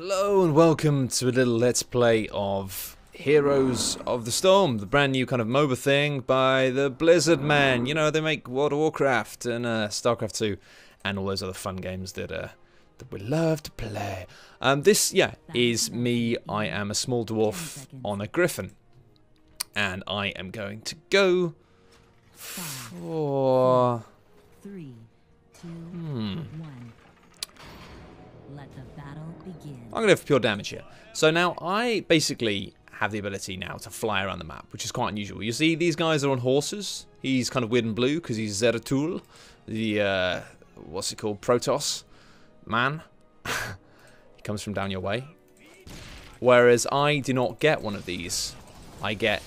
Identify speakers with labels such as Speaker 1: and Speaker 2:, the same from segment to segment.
Speaker 1: Hello and welcome to a little let's play of Heroes of the Storm, the brand new kind of MOBA thing by the Blizzard man. You know, they make World of Warcraft and StarCraft 2 and all those other fun games that we love to play. This is me. I am a small dwarf on a griffin. And I am going to go for...
Speaker 2: 3, 2, 1. Let the battle begin.
Speaker 1: I'm going to go for pure damage here. So now I basically have the ability now to fly around the map, which is quite unusual. You see, these guys are on horses. He's kind of weird and blue because he's Zeratul, the, what's it called, Protoss man. He comes from down your way. Whereas I do not get one of these. I get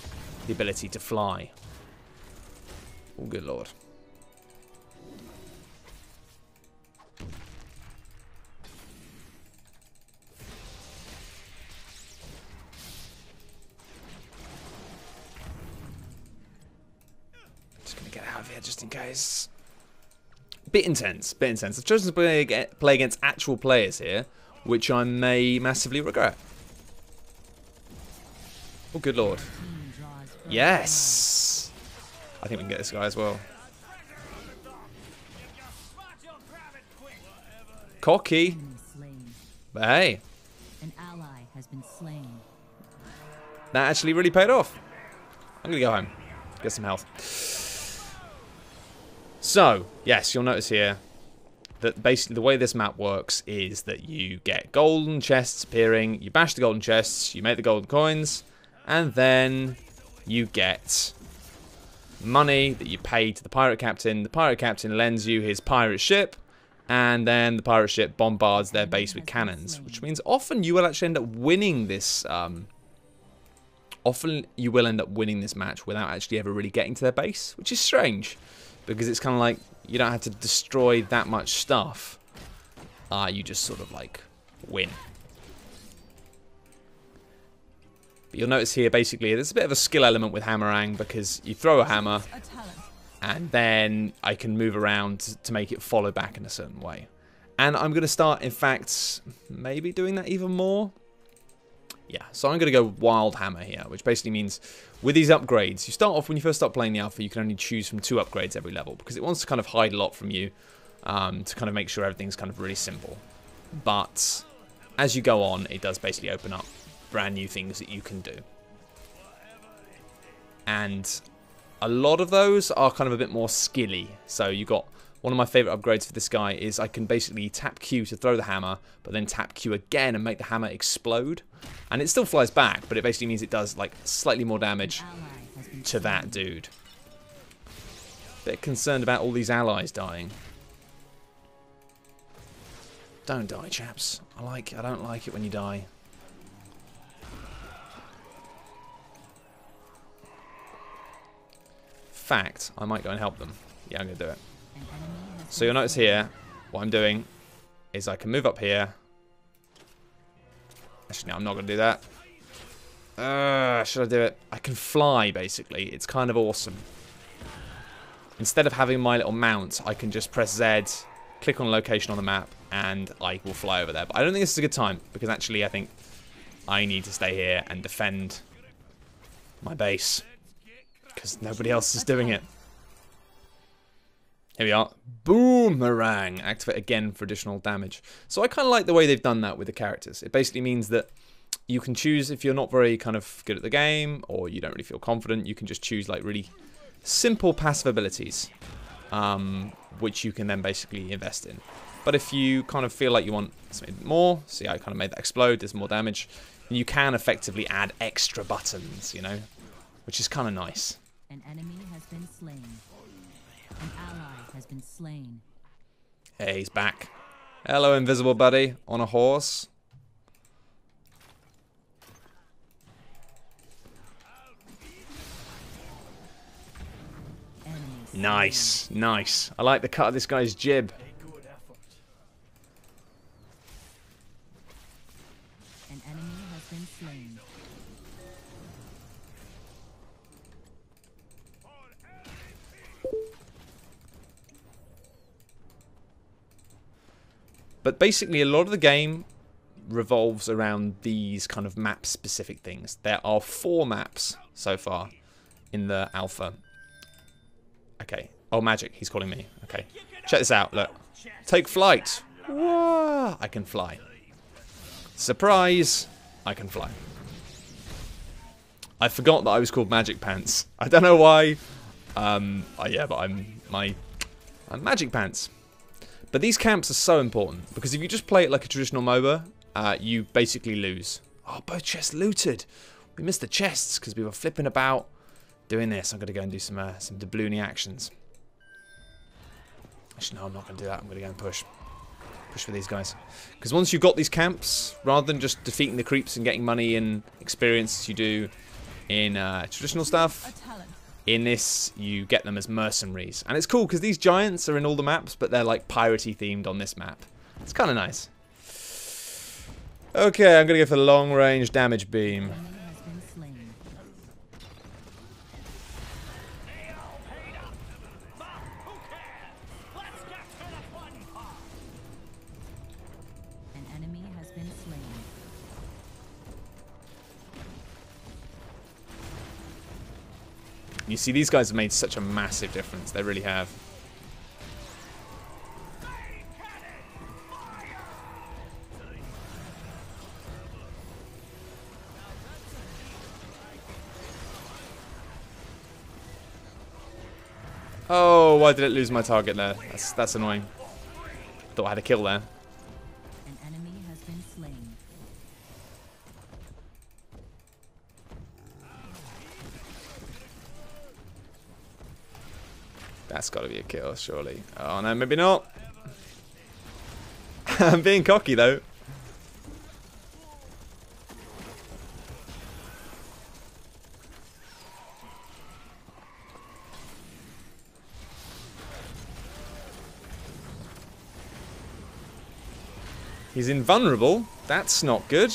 Speaker 1: the ability to fly. Oh, good lord. Just gonna get out of here just in case. Bit intense, bit intense. I've chosen to play against actual players here, which I may massively regret. Oh, good lord. Yes! I think we can get this guy as well. Cocky. But hey.
Speaker 2: An ally has been slain.
Speaker 1: That actually really paid off. I'm going to go home. Get some health. So, yes, you'll notice here that basically the way this map works is that you get golden chests appearing, you bash the golden chests, you make the golden coins, and then you get money that you pay to the pirate captain. The pirate captain lends you his pirate ship, and then the pirate ship bombards their base with cannons, which means often you will actually end up winning this. Often you will end up winning this match without actually ever really getting to their base, which is strange, because it's kind of like you don't have to destroy that much stuff. You just sort of like win. But you'll notice here, basically, there's a bit of a skill element with hammerang, because you throw a hammer, and then I can move around to make it follow back in a certain way. And I'm going to start, in fact, maybe doing that even more. Yeah, so I'm going to go wild hammer here, which basically means with these upgrades, you start off, when you first start playing the alpha, you can only choose from 2 upgrades every level, because it wants to kind of hide a lot from you, to kind of make sure everything's kind of really simple. But as you go on, it does basically open up brand new things that you can do. And a lot of those are kind of a bit more skilly. So you got one of my favorite upgrades for this guy is I can basically tap Q to throw the hammer, but then tap Q again and make the hammer explode. And it still flies back, but it basically means it does like slightly more damage to that dude. Bit concerned about all these allies dying. Don't die, chaps. I don't like it when you die. Fact, I might go and help them. Yeah, I'm going to do it. So you'll notice here, what I'm doing is I can move up here. Actually, no, I'm not going to do that. Should I do it? I can fly, basically. It's kind of awesome. Instead of having my little mount, I can just press Z, click on location on the map, and I will fly over there. But I don't think this is a good time, because actually I think I need to stay here and defend my base, because nobody else is doing it. Here we are. Boomerang. Activate again for additional damage. So I kind of like the way they've done that with the characters. It basically means that you can choose, if you're not very kind of good at the game, or you don't really feel confident, you can just choose like really simple passive abilities, which you can then basically invest in. But if you kind of feel like you want something more, see I kind of made that explode, there's more damage, you can effectively add extra buttons, you know, which is kind of nice.
Speaker 2: An enemy has been slain. An ally has been slain.
Speaker 1: Hey, he's back. Hello, invisible buddy, on a horse. Nice, nice. I like the cut of this guy's jib.
Speaker 2: An enemy has been slain.
Speaker 1: But basically, a lot of the game revolves around these kind of map-specific things. There are 4 maps so far in the alpha. Okay. Oh, magic. He's calling me. Okay. Check this out. Look. Take flight. Whoa. I can fly. Surprise. I can fly. I forgot that I was called Magic Pants. I don't know why. Yeah, but I'm Magic Pants. But these camps are so important, because if you just play it like a traditional MOBA, you basically lose. Oh, both chests looted. We missed the chests because we were flipping about doing this. I'm going to go and do some doubloony actions. Actually, no, I'm not going to do that. I'm going to go and push for these guys. Because once you've got these camps, rather than just defeating the creeps and getting money and experience as you do in traditional stuff, in this, you get them as mercenaries. And it's cool because these giants are in all the maps, but they're like piratey themed on this map. It's kind of nice. Okay, I'm going to go for the long range damage beam.
Speaker 2: An enemy has been slain.
Speaker 1: You see, these guys have made such a massive difference. They really have. Oh, why did it lose my target there? That's annoying. Thought I had a kill there.
Speaker 2: An enemy has been slain.
Speaker 1: That's got to be a kill, surely. Oh no, maybe not. I'm being cocky though. He's invulnerable. That's not good.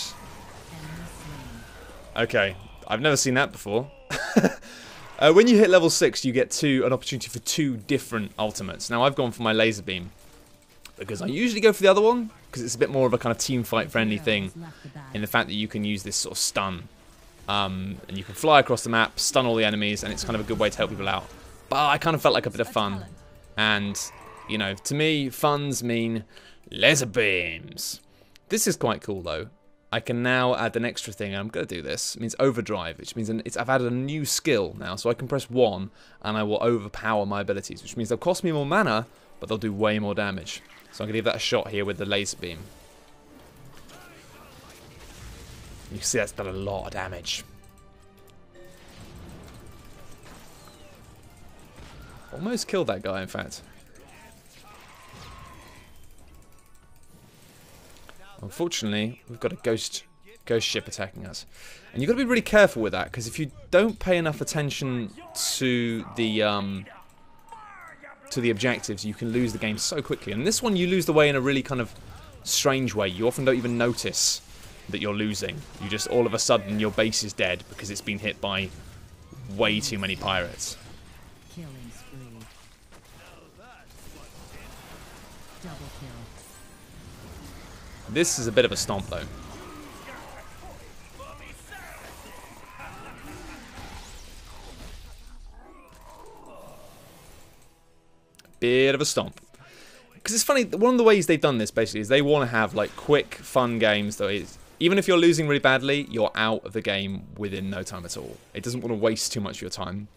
Speaker 1: Okay, I've never seen that before. When you hit level 6, you get an opportunity for 2 different ultimates. Now, I've gone for my laser beam because I usually go for the other one because it's a bit more of a kind of team fight friendly thing in the fact that you can use this sort of stun. And you can fly across the map, stun all the enemies, and it's kind of a good way to help people out. But I kind of felt like a bit of fun. And, you know, to me, funs mean laser beams. This is quite cool, though. I can now add an extra thing, and I'm going to do this. It means overdrive, which means I've added a new skill now. So I can press 1, and I will overpower my abilities, which means they'll cost me more mana, but they'll do way more damage. So I'm going to give that a shot here with the laser beam. You can see that's done a lot of damage. Almost killed that guy, in fact. Unfortunately, we've got a ghost ship attacking us. And you've got to be really careful with that, because if you don't pay enough attention to the objectives, you can lose the game so quickly. And this one, you lose the way in a really kind of strange way. You often don't even notice that you're losing. You just, all of a sudden, your base is dead because it's been hit by way too many pirates.
Speaker 2: Killing spree. Double kill.
Speaker 1: This is a bit of a stomp, though. Bit of a stomp. Because it's funny, one of the ways they've done this, basically, is they want to have, like, quick, fun games that is, even if you're losing really badly, you're out of the game within no time at all. It doesn't want to waste too much of your time.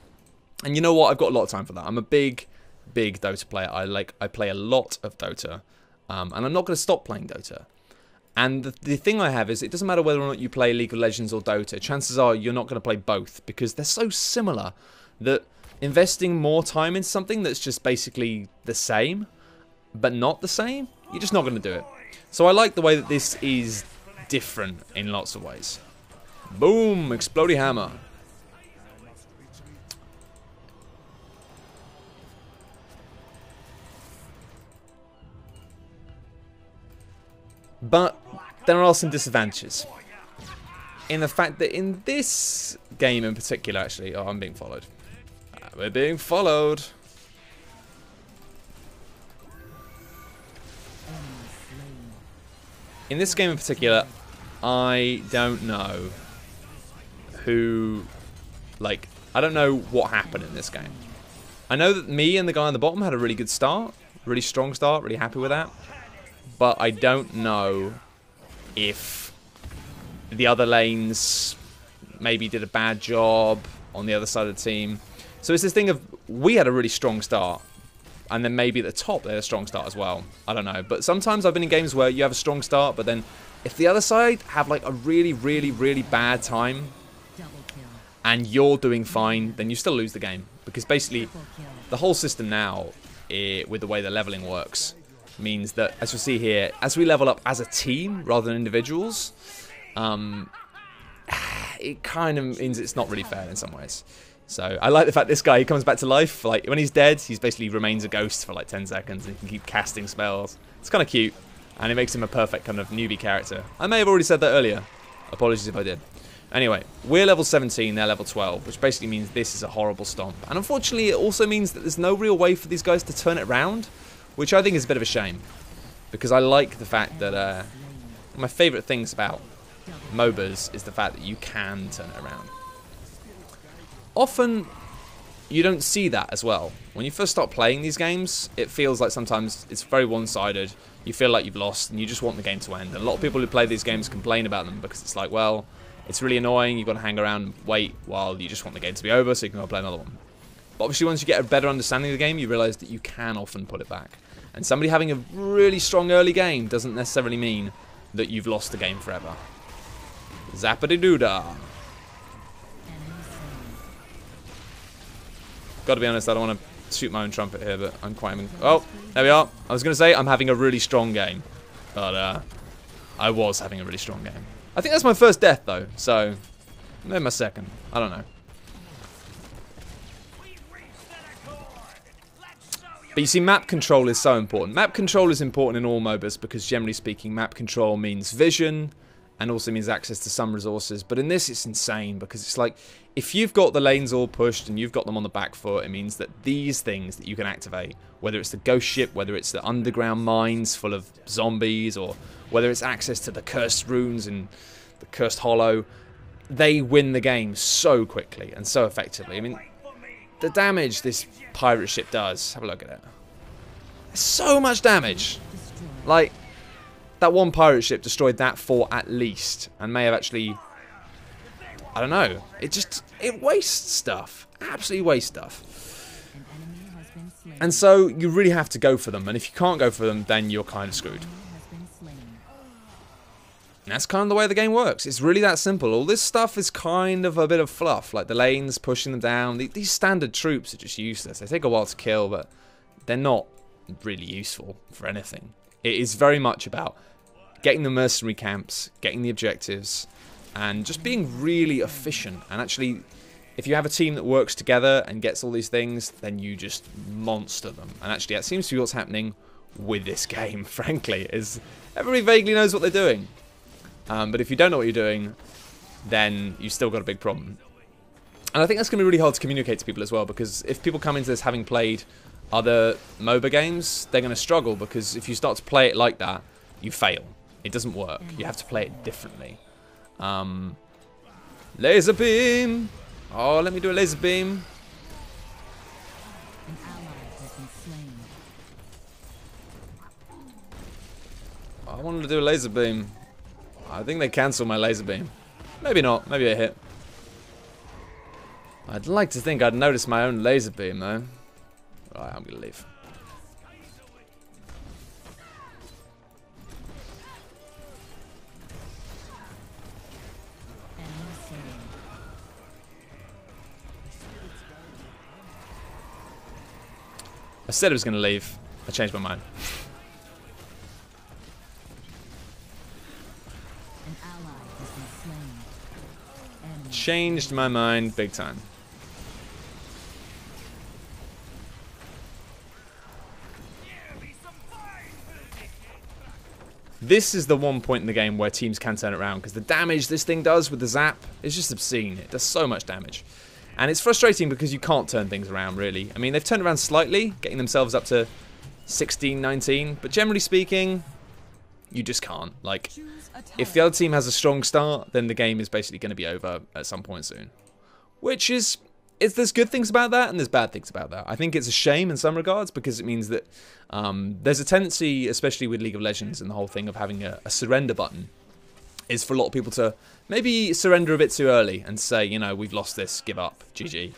Speaker 1: And you know what? I've got a lot of time for that. I'm a big Dota player. I play a lot of Dota. And I'm not going to stop playing Dota. And the thing I have is, it doesn't matter whether or not you play League of Legends or Dota. Chances are you're not going to play both, because they're so similar that investing more time in something that's just basically the same, but not the same, you're just not going to do it. So I like the way that this is different in lots of ways. Boom! Explodey hammer. But there are some disadvantages in the fact that in this game in particular, actually, oh, I'm being followed. We're being followed. in this game in particular, I don't know who, like, I don't know what happened in this game. I know that me and the guy on the bottom had a really good start, really strong start, really happy with that. But I don't know if the other lanes maybe did a bad job on the other side of the team. So it's this thing of, we had a really strong start, and then maybe at the top they had a strong start as well. I don't know. But sometimes I've been in games where you have a strong start, but then if the other side have like a really, really, really bad time, and you're doing fine, then you still lose the game. Because basically, the whole system now, with the way the leveling works, means that, as you'll see here, as we level up as a team rather than individuals, it kind of means it's not really fair in some ways. So I like the fact this guy, he comes back to life. Like, when he's dead, he's basically remains a ghost for like 10 seconds and he can keep casting spells. It's kind of cute, and it makes him a perfect kind of newbie character. I may have already said that earlier. Apologies if I did. Anyway, we're level 17, they're level 12, which basically means this is a horrible stomp. And unfortunately, it also means that there's no real way for these guys to turn it around, which I think is a bit of a shame. Because I like the fact that, my favourite things about MOBAs is the fact that you can turn it around. Often, you don't see that as well. When you first start playing these games, it feels like sometimes it's very one-sided. You feel like you've lost and you just want the game to end. And a lot of people who play these games complain about them because it's like, well, it's really annoying, you've got to hang around and wait while you just want the game to be over so you can go play another one. But obviously once you get a better understanding of the game, you realise that you can often put it back. And somebody having a really strong early game doesn't necessarily mean that you've lost the game forever. Zappity-doo-dah. Got to be honest, I don't want to shoot my own trumpet here, but I'm quite... Oh, there we are. I was going to say I'm having a really strong game. But I was having a really strong game. I think that's my first death, though, so maybe my second. I don't know. But you see, map control is so important. Map control is important in all MOBAs because, generally speaking, map control means vision and also means access to some resources. But in this, it's insane because it's like, if you've got the lanes all pushed and you've got them on the back foot, it means that these things that you can activate, whether it's the ghost ship, whether it's the underground mines full of zombies, or whether it's access to the cursed runes and the cursed hollow, they win the game so quickly and so effectively. I mean, the damage this pirate ship does, have a look at it. It's so much damage. Like, that one pirate ship destroyed that fort at least, and may have actually, I don't know, it wastes stuff. Absolutely wastes stuff. And so you really have to go for them, and if you can't go for them, then you're kind of screwed. And that's kind of the way the game works. It's really that simple. All this stuff is kind of a bit of fluff, like the lanes, pushing them down. These standard troops are just useless. They take a while to kill, but they're not really useful for anything. It is very much about getting the mercenary camps, getting the objectives, and just being really efficient. And actually, if you have a team that works together and gets all these things, then you just monster them. And actually, that seems to be what's happening with this game, frankly, is everybody vaguely knows what they're doing. But if you don't know what you're doing, then you've still got a big problem. And I think that's going to be really hard to communicate to people as well, because if people come into this having played other MOBA games, they're going to struggle, because if you start to play it like that, you fail. It doesn't work. You have to play it differently. Laser beam! Oh, let me do a laser beam.
Speaker 2: An ally has been slain.
Speaker 1: I wanted to do a laser beam. I think they cancelled my laser beam. Maybe not. Maybe a hit. I'd like to think I'd noticed my own laser beam, though. Right, I'm going to leave. I said I was going to leave. I changed my mind.
Speaker 2: An ally has been slain.
Speaker 1: Changed my mind big time. This is the one point in the game where teams can turn it around, because the damage this thing does with the zap is just obscene. It does so much damage. And it's frustrating because you can't turn things around, really. I mean, they've turned around slightly, getting themselves up to 16, 19. But generally speaking, You just can't. Like, if the other team has a strong start, then the game is basically going to be over at some point soon. Which is, there's good things about that and there's bad things about that. I think it's a shame in some regards because it means that there's a tendency, especially with League of Legends and the whole thing of having a surrender button, is for a lot of people to maybe surrender a bit too early and say, you know, we've lost this, give up, GG.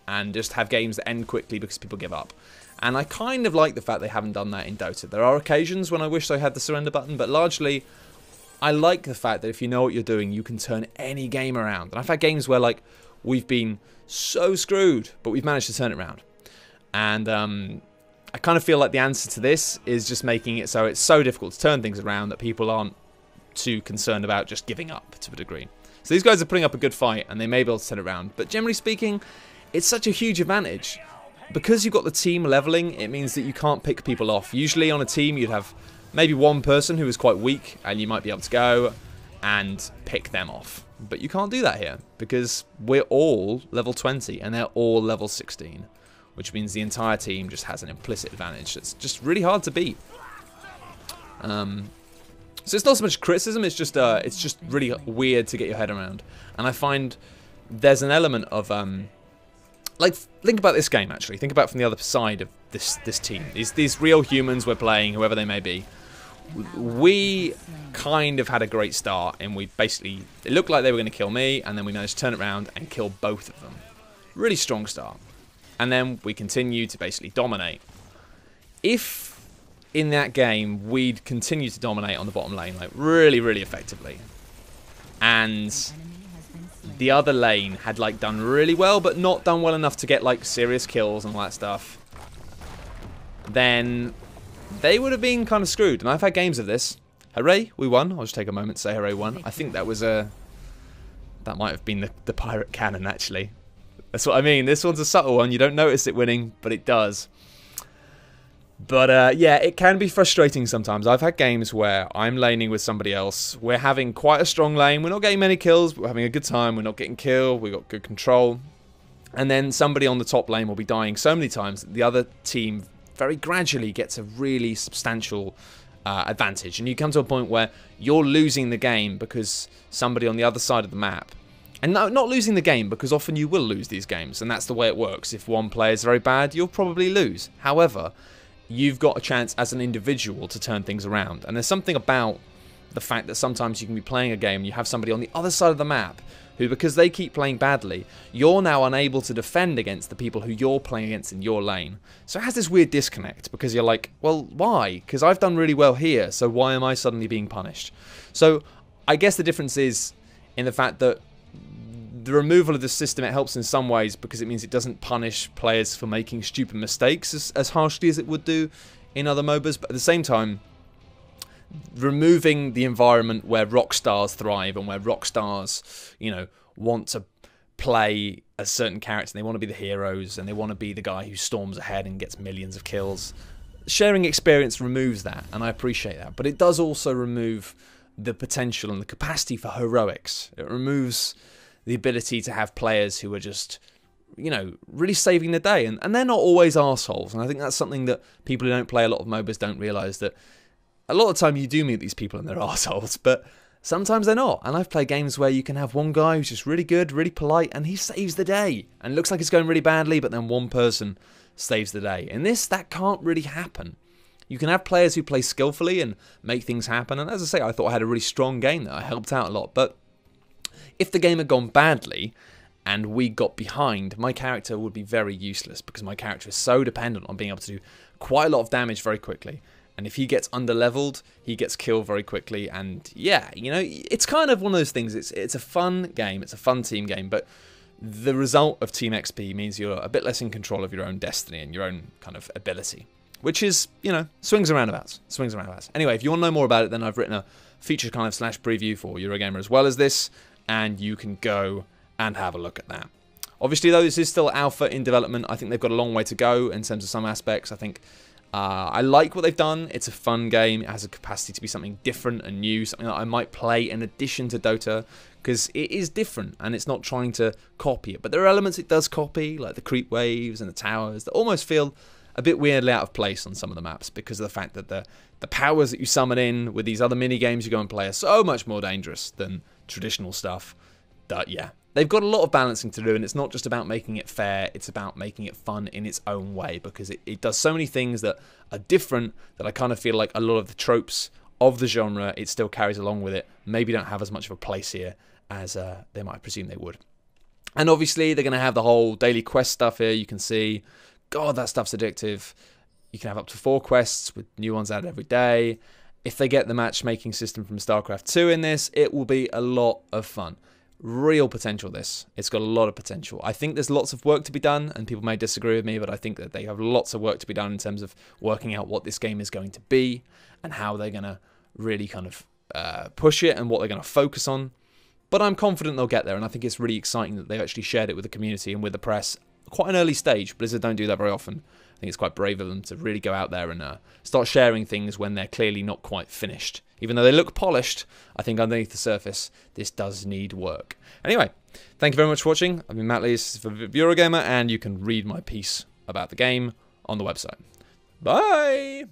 Speaker 1: And just have games that end quickly because people give up. And I kind of like the fact they haven't done that in Dota. There are occasions when I wish they had the surrender button, but largely I like the fact that if you know what you're doing, you can turn any game around. And I've had games where, like, we've been so screwed, but we've managed to turn it around. And I kind of feel like the answer to this is just making it so it's so difficult to turn things around that people aren't too concerned about just giving up to a degree. So these guys are putting up a good fight, and they may be able to turn it around. But generally speaking, it's such a huge advantage. Because you've got the team leveling, it means that you can't pick people off. Usually on a team, you'd have maybe one person who is quite weak, and you might be able to go and pick them off. But you can't do that here, because we're all level 20, and they're all level 16. Which means the entire team just has an implicit advantage that's just really hard to beat. So it's not so much criticism, it's just really weird to get your head around. And I find there's an element of... like, think about this game, actually. Think about from the other side of this team. These real humans we're playing, whoever they may be. We kind of had a great start, and we basically... It looked like they were going to kill me, and then we managed to turn it around and kill both of them. Really strong start. And then we continued to basically dominate. If in that game we'd continue to dominate on the bottom lane, like, really, really effectively, and... the other lane had, like, done really well, but not done well enough to get, like, serious kills and all that stuff, then they would have been kind of screwed. And I've had games of this. Hooray, we won. I'll just take a moment to say hooray, won. I think that was that might have been the pirate cannon, actually. That's what I mean. This one's a subtle one. You don't notice it winning, but it does. But, yeah, it can be frustrating sometimes. I've had games where I'm laning with somebody else. We're having quite a strong lane. We're not getting many kills, but we're having a good time. We're not getting killed. We've got good control. And then somebody on the top lane will be dying so many times that the other team very gradually gets a really substantial advantage. And you come to a point where you're losing the game because somebody on the other side of the map... And no, not losing the game, because often you will lose these games. And that's the way it works. If one player is very bad, you'll probably lose. However... you've got a chance as an individual to turn things around. And there's something about the fact that sometimes you can be playing a game and you have somebody on the other side of the map who, because they keep playing badly, you're now unable to defend against the people who you're playing against in your lane. So it has this weird disconnect because you're like, well, why? Because I've done really well here, so why am I suddenly being punished? So I guess the difference is in the fact that the removal of the system, it helps in some ways because it means it doesn't punish players for making stupid mistakes as harshly as it would do in other MOBAs. But at the same time, removing the environment where rock stars thrive and where rock stars, you know, want to play a certain character. They want to be the heroes and they want to be the guy who storms ahead and gets millions of kills. Sharing experience removes that, and I appreciate that. But it does also remove the potential and the capacity for heroics. It removes the ability to have players who are just, you know, really saving the day. And they're not always arseholes. And I think that's something that people who don't play a lot of MOBAs don't realise, that a lot of the time you do meet these people and they're arseholes, but sometimes they're not. And I've played games where you can have one guy who's just really good, really polite, and he saves the day. And it looks like it's going really badly, but then one person saves the day. In this, that can't really happen. You can have players who play skillfully and make things happen. And as I say, I thought I had a really strong game that I helped out a lot. But if the game had gone badly and we got behind, my character would be very useless because my character is so dependent on being able to do quite a lot of damage very quickly. And if he gets under-leveled, he gets killed very quickly. And yeah, you know, it's kind of one of those things. It's a fun game. It's a fun team game. But the result of Team XP means you're a bit less in control of your own destiny and your own kind of ability. Which is, you know, swings and roundabouts. Swings and roundabouts. Anyway, if you want to know more about it, then I've written a feature kind of / preview for Eurogamer as well as this. And you can go and have a look at that. Obviously, though, this is still alpha in development. I think they've got a long way to go in terms of some aspects. I think I like what they've done. It's a fun game. It has a capacity to be something different and new, something that I might play in addition to Dota, because it is different and it's not trying to copy it. But there are elements it does copy, like the creep waves and the towers, that almost feel a bit weirdly out of place on some of the maps because of the fact that the powers that you summon in with these other mini games you go and play are so much more dangerous than traditional stuff. That, yeah, they've got a lot of balancing to do, and it's not just about making it fair, it's about making it fun in its own way, because it does so many things that are different that I kind of feel like a lot of the tropes of the genre, it still carries along with it, maybe don't have as much of a place here as they might presume they would. And obviously, they're going to have the whole daily quest stuff here. You can see, God, that stuff's addictive. You can have up to 4 quests with new ones added every day. If they get the matchmaking system from StarCraft 2 in this, it will be a lot of fun. Real potential, this. It's got a lot of potential. I think there's lots of work to be done, and people may disagree with me, but I think that they have lots of work to be done in terms of working out what this game is going to be and how they're going to really kind of push it and what they're going to focus on. But I'm confident they'll get there, and I think it's really exciting that they've actually shared it with the community and with the press. Quite an early stage. Blizzard don't do that very often. I think it's quite brave of them to really go out there and start sharing things when they're clearly not quite finished. Even though they look polished, I think underneath the surface, this does need work. Anyway, thank you very much for watching. I've been Matt Lees for Eurogamer, and you can read my piece about the game on the website. Bye!